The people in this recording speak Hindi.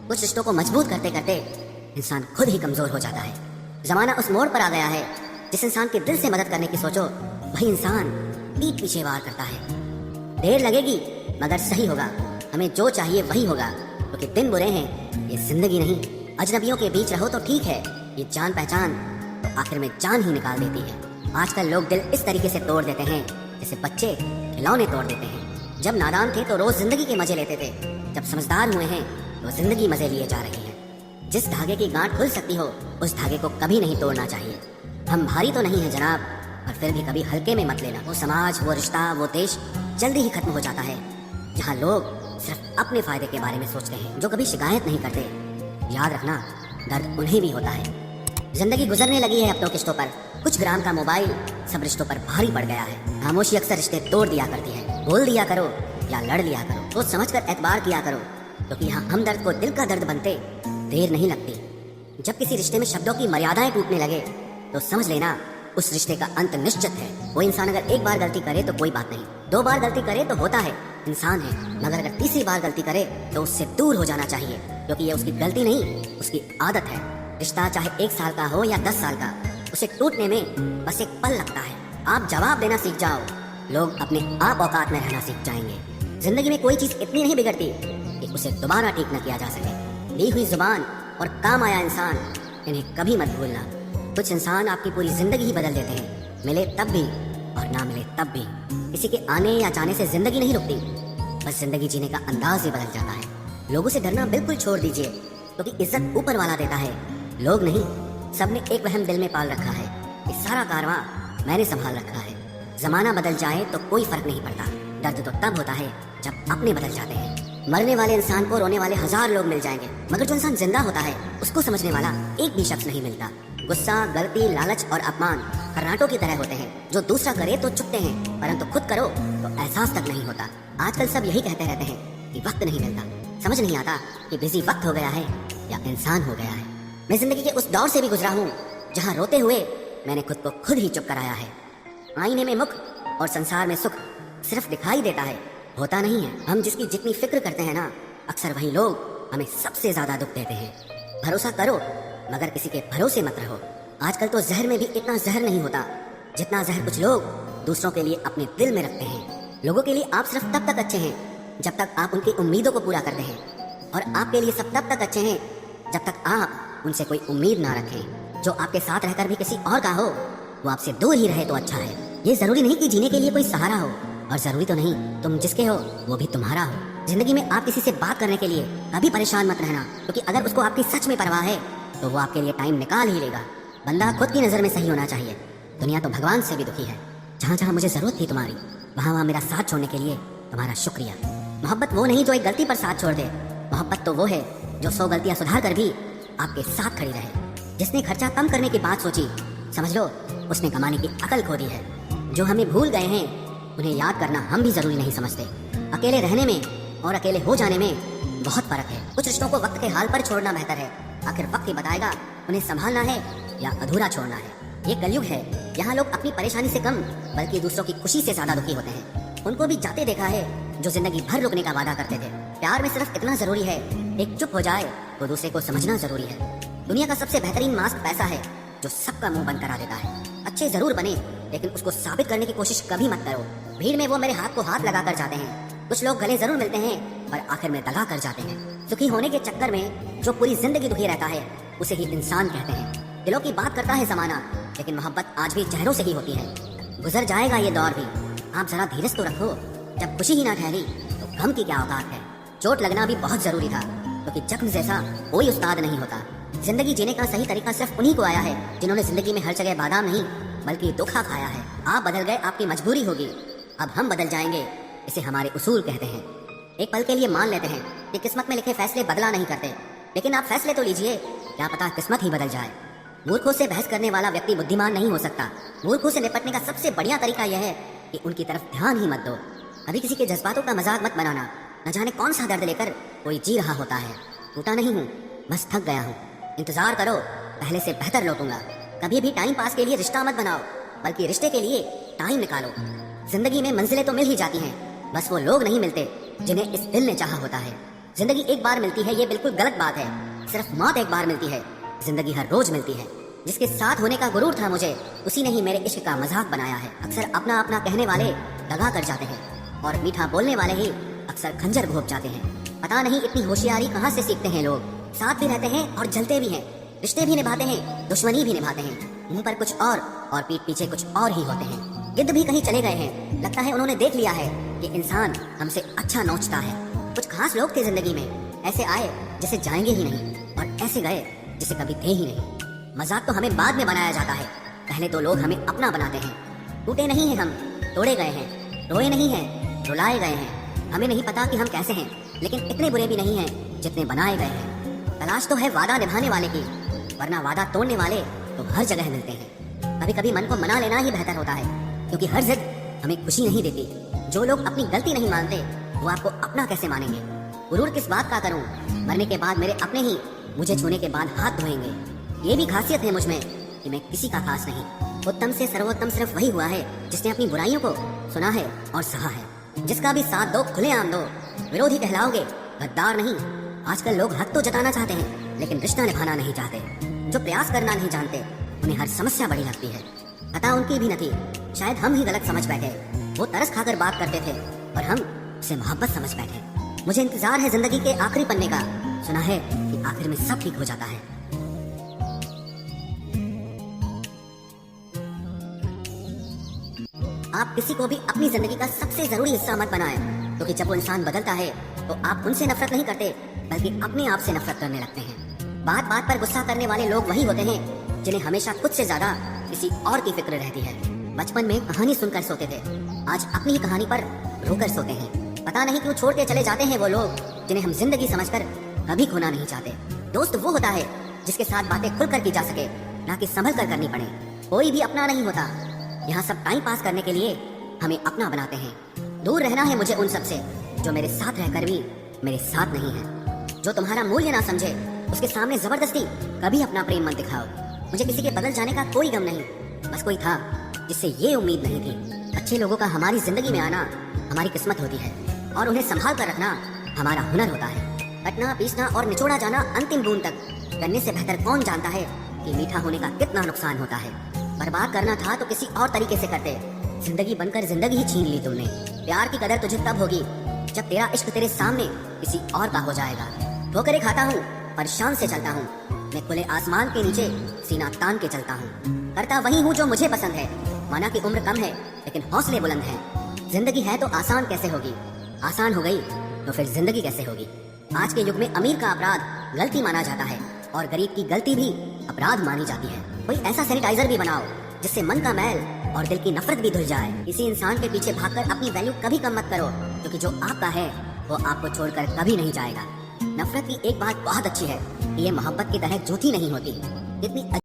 कुछ रिश्तों को मजबूत करते करते इंसान खुद ही कमजोर हो जाता है। जमाना उस मोड़ पर आ गया है, जिस इंसान के दिल से मदद करने की सोचो वही इंसान पीठ पीछे वार करता है। देर लगेगी मगर सही होगा, हमें जो चाहिए वही होगा, क्योंकि दिन बुरे हैं, ये जिंदगी नहीं। अजनबियों के बीच रहो तो ठीक है, ये जान पहचान तो आखिर में जान ही निकाल देती है। आजकल लोग दिल इस तरीके से तोड़ देते हैं जैसे बच्चे खिलौने तोड़ देते हैं। जब नादान थे तो रोज जिंदगी के मजे लेते थे, जब समझदार हुए हैं तो जिंदगी मजे लिए जा रही है। जिस धागे की गांठ खुल सकती हो उस धागे को कभी नहीं तोड़ना चाहिए। हम भारी तो नहीं है जनाब, पर फिर भी कभी हल्के में मत लेना। वो समाज, वो रिश्ता, वो देश जल्दी ही खत्म हो जाता है जहाँ लोग सिर्फ अपने फायदे के बारे में सोचते हैं, जो कभी शिकायत नहीं करते। याद रखना, दर्द उन्हें भी होता है। जिंदगी गुजरने लगी है अपनों किश्तों पर, कुछ ग्राम का मोबाइल सब रिश्तों पर भारी पड़ गया है। खामोशी अक्सर रिश्ते तोड़ दिया करती है। बोल दिया करो या लड़ लिया करो, सोच समझ कर एतबार किया करो, क्योंकि यहाँ हम दर्द को दिल का दर्द बनते देर नहीं लगती। जब किसी रिश्ते में शब्दों की मर्यादाएं टूटने लगे तो समझ लेना उस रिश्ते का अंत निश्चित है। वो इंसान अगर एक बार गलती करे तो कोई बात नहीं, 2 बार गलती करे तो होता है, इंसान है। मगर अगर तीसरी बार गलती करे तो उससे दूर हो जाना चाहिए, क्योंकि ये उसकी गलती नहीं, उसकी आदत है। रिश्ता चाहे 1 साल का हो या 10 साल का, उसे टूटने में बस एक पल लगता है। आप जवाब देना सीख जाओ, लोग अपने आप औकात में रहना सीख जाएंगे। जिंदगी में कोई चीज इतनी नहीं बिगड़ती कि उसे दोबारा ठीक न किया जा सके। दी हुई जुबान और काम आया इंसान, इन्हें कभी मत भूलना। कुछ इंसान आपकी पूरी जिंदगी ही बदल देते हैं, मिले तब भी और ना मिले तब भी। किसी के आने या जाने से जिंदगी नहीं रुकती, बस जिंदगी जीने का अंदाज ही बदल जाता है। लोगों से डरना बिल्कुल छोड़ दीजिए, क्योंकि इज्जत ऊपर वाला देता है, लोग नहीं। सबने एक वहम दिल में पाल रखा है, ये सारा कारवां मैंने संभाल रखा है। जमाना बदल जाए तो कोई फर्क नहीं पड़ता, दर्द तो तब होता है जब अपने बदल जाते हैं। मरने वाले इंसान को रोने वाले 1000 लोग मिल जाएंगे, मगर जो इंसान जिंदा होता है उसको समझने वाला एक भी शख्स नहीं मिलता। गुस्सा, गलती, लालच और अपमान खर्राटों की तरह होते हैं, जो दूसरा करे तो चुपते हैं, परंतु खुद करो तो एहसास तक नहीं होता। आजकल सब यही कहते रहते हैं कि वक्त नहीं मिलता। समझ नहीं आता कि बिजी वक्त हो गया है या इंसान हो गया है। मैं जिंदगी के उस दौर से भी गुजरा हूँ जहाँ रोते हुए मैंने खुद को खुद ही चुप कराया है। आईने में मुख और संसार में सुख सिर्फ दिखाई देता है, होता नहीं है। हम जिसकी जितनी फिक्र करते हैं ना, अक्सर वही लोग हमें सबसे ज्यादा दुख देते हैं। भरोसा करो मगर किसी के भरोसे मत रहो। आजकल तो जहर में भी इतना जहर नहीं होता जितना जहर कुछ लोग दूसरों के लिए अपने दिल में रखते हैं। लोगों के लिए आप सिर्फ तब तक अच्छे हैं जब तक आप उनकी उम्मीदों को पूरा करते हैं, और आपके लिए सब तब तक अच्छे हैं जब तक आप उनसे कोई उम्मीद ना रखें। जो आपके साथ रहकर भी किसी और का हो, वो आपसे दूर ही रहे तो अच्छा है। ये जरूरी नहीं कि जीने के लिए कोई सहारा हो, और जरूरी तो नहीं तुम जिसके हो वो भी तुम्हारा हो। जिंदगी में आप किसी से बात करने के लिए कभी परेशान मत रहना, क्योंकि अगर उसको आपकी सच में परवाह है तो वो आपके लिए टाइम निकाल ही लेगा। बंदा खुद की नजर में सही होना चाहिए। दुनिया तो भगवान से भी दुखी है। जहाँ जहाँ मुझे जरूरत थी तुम्हारी, वहाँ वहाँ मेरा साथ छोड़ने के लिए तुम्हारा शुक्रिया। मोहब्बत वो नहीं जो एक गलती पर साथ छोड़ दे, मोहब्बत तो वो है जो 100 गलतियां सुधार कर भी आपके साथ खड़ी रहे। जिसने खर्चा कम करने की बात सोची, समझ लो उसने कमाने की अकल खो दी है। जो हमें भूल गए हैं उन्हें याद करना हम भी जरूरी नहीं समझते। अकेले रहने में और अकेले हो जाने में बहुत फर्क है। कुछ रिश्तों को वक्त के हाल पर छोड़ना बेहतर है, आखिर वक्त ही बताएगा उन्हें संभालना है या अधूरा छोड़ना है। ये कलयुग है, यहाँ लोग अपनी परेशानी से कम बल्कि दूसरों की खुशी से ज्यादा दुखी होते हैं। उनको भी जाते देखा है जो जिंदगी भर रुकने का वादा करते थे। प्यार में सिर्फ इतना जरूरी है, एक चुप हो जाए तो दूसरे को समझना जरूरी है। दुनिया का सबसे बेहतरीन मास्क पैसा है, जो सबका मुंह बंद करा देता है। अच्छे जरूर बने, लेकिन उसको साबित करने की कोशिश कभी मत करो। भीड़ में वो मेरे हाथ को हाथ लगा कर जाते हैं। कुछ लोग गले जरूर मिलते हैं पर आखिर में दगा कर जाते हैं। दुखी होने के चक्कर में जो पूरी जिंदगी दुखी रहता है उसे ही इंसान कहते हैं। दिलों की बात करता है जमाना, लेकिन मोहब्बत आज भी चेहरों से ही होती है। गुजर जाएगा ये दौर भी, आप जरा धीरज तो रखो। जब खुशी ही ना ठहरी तो गम की क्या औकात है। चोट लगना भी बहुत जरूरी था, क्योंकि जख्म जैसा कोई उस्ताद नहीं होता। जिंदगी जीने का सही तरीका सिर्फ उन्हीं को आया है जिन्होंने जिंदगी में हर जगह बादाम नहीं बल्कि धोखा खाया है। आप बदल गए, आपकी मजबूरी होगी, अब हम बदल जाएंगे, इसे हमारे उसूल कहते हैं। एक पल के लिए मान लेते हैं कि किस्मत में लिखे फैसले बदला नहीं करते, लेकिन आप फैसले तो लीजिए, क्या पता किस्मत ही बदल जाए। मूर्खों से बहस करने वाला व्यक्ति बुद्धिमान नहीं हो सकता। मूर्खों से निपटने का सबसे बढ़िया तरीका यह है कि उनकी तरफ ध्यान ही मत दो। अभी किसी के जज्बातों का मजाक मत बनाना। न जाने कौन सा दर्द लेकर कोई जी रहा होता है। टूटा नहीं हूँ, बस थक गया हूँ। इंतजार करो, पहले से बेहतर लौटूंगा। कभी भी टाइम पास के लिए रिश्ता मत बनाओ, बल्कि रिश्ते के लिए टाइम निकालो। जिंदगी में मंजिलें तो मिल ही जाती हैं, बस वो लोग नहीं मिलते जिन्हें इस दिल ने चाहा होता है। जिंदगी एक बार मिलती है ये बिल्कुल गलत बात है। सिर्फ मौत एक बार मिलती है, जिंदगी हर रोज मिलती है। जिसके साथ होने का गुरूर था मुझे, उसी ने ही मेरे इश्क का मजाक बनाया है। अक्सर अपना अपना कहने वाले दगा कर जाते हैं और मीठा बोलने वाले ही अक्सर खंजर घोंप जाते हैं। पता नहीं इतनी होशियारी कहाँ से सीखते हैं लोग। साथ भी रहते हैं और जलते भी हैं, रिश्ते भी निभाते हैं, दुश्मनी भी निभाते हैं। मुंह पर कुछ और पीठ पीछे कुछ और ही होते हैं। गिद्ध भी कहीं चले गए हैं, लगता है उन्होंने देख लिया है कि इंसान हमसे अच्छा नोचता है। कुछ खास लोग थे जिंदगी में, ऐसे आए जैसे जाएंगे ही नहीं और ऐसे गए जिसे कभी थे ही नहीं। मजाक तो हमें बाद में बनाया जाता है, पहले तो लोग हमें अपना बनाते हैं। टूटे नहीं हैं हम, तोड़े गए हैं, रोए नहीं हैं, रुलाए गए हैं। हमें नहीं पता कि हम कैसे हैं, लेकिन इतने बुरे भी नहीं हैं जितने बनाए गए हैं। तलाश तो है वादा निभाने वाले की, वरना वादा तोड़ने वाले तो हर जगह मिलते हैं। कभी कभी मन को मना लेना ही बेहतर होता है, क्योंकि हर जिद हमें खुशी नहीं देती। जो लोग अपनी गलती नहीं मानते वो आपको अपना कैसे मानेंगे। गुरूर किस बात का करूं, मरने के बाद मेरे अपने ही मुझे छूने के बाद हाथ धोएंगे। ये भी खासियत है मुझमें कि मैं किसी का खास नहीं। उत्तम से सर्वोत्तम सिर्फ वही हुआ है जिसने अपनी बुराइयों को सुना है और सहा है। जिसका भी साथ दो खुलेआम दो, विरोधी कहलाओगे गद्दार नहीं। आजकल लोग हक तो जताना चाहते हैं लेकिन रिश्ता निभाना नहीं चाहते। जो प्रयास करना नहीं जानते उन्हें हर समस्या बड़ी लगती है। पता उनकी भी न थी, शायद हम ही गलत समझ बैठे। वो तरस खाकर बात करते थे और हम उसे मोहब्बत समझ बैठे। मुझे इंतजार है जिंदगी के आखिरी पन्ने का, सुना है कि आखिर में सब ठीक हो जाता है। आप किसी को भी अपनी जिंदगी का सबसे जरूरी हिस्सा मत बनाएं, क्योंकि जब वो इंसान बदलता है तो आप उनसे नफरत नहीं करते बल्कि अपने आप से नफरत करने लगते हैं। बात बात पर गुस्सा करने वाले लोग वही होते हैं जिन्हें हमेशा खुद से ज्यादा किसी और की फिक्र रहती है। बचपन में कहानी सुनकर सोते थे, आज अपनी ही कहानी पर रोकर सोते हैं। पता नहीं क्यों छोड़ के चले जाते हैं वो लोग जिन्हें हम जिंदगी समझकर कभी खोना नहीं चाहते। दोस्त वो होता है जिसके साथ बातें खुलकर की जा सके, ना कि संभल कर करनी पड़े। कोई भी अपना नहीं होता, यहाँ सब टाइम पास करने के लिए हमें अपना बनाते हैं। दूर रहना है मुझे उन सब से जो मेरे साथ रहकर भी मेरे साथ नहीं है। जो तुम्हारा मूल्य ना समझे उसके सामने जबरदस्ती कभी अपना प्रेम मत दिखाओ। मुझे किसी के बदल जाने का कोई गम नहीं, बस कोई था जिससे ये उम्मीद नहीं थी। अच्छे लोगों का हमारी जिंदगी में आना हमारी किस्मत होती है और उन्हें संभाल कर रखना हमारा हुनर होता है। कटना, पीसना और निचोड़ा जाना अंतिम बूंद तक करने से बेहतर कौन जानता है कि मीठा होने का कितना नुकसान होता है। बर्बाद करना था तो किसी और तरीके से करते, जिंदगी बनकर जिंदगी ही छीन ली तुमने। प्यार की कदर तुझे तब होगी जब तेरा इश्क तेरे सामने किसी और का हो जाएगा। ठोकरें खाता हूँ पर शान से चलता हूँ, मैं खुले आसमान के नीचे सीना तान के चलता हूँ। करता वही हूँ जो मुझे पसंद है, माना कि उम्र कम है लेकिन हौसले बुलंद हैं। जिंदगी है तो आसान कैसे होगी, आसान हो गई तो फिर जिंदगी कैसे होगी। आज के युग में अमीर का अपराध गलती माना जाता है और गरीब की गलती भी अपराध मानी जाती है। कोई ऐसा सैनिटाइजर भी बनाओ जिससे मन का मैल और दिल की नफरत भी धुल जाए। किसी इंसान के पीछे भागकर अपनी वैल्यू कभी कम मत करो, क्योंकि जो आपका है वो आपको छोड़कर कभी नहीं जाएगा। नफरत की एक बात बहुत अच्छी है कि ये मोहब्बत की तरह झूठी नहीं होती। इतनी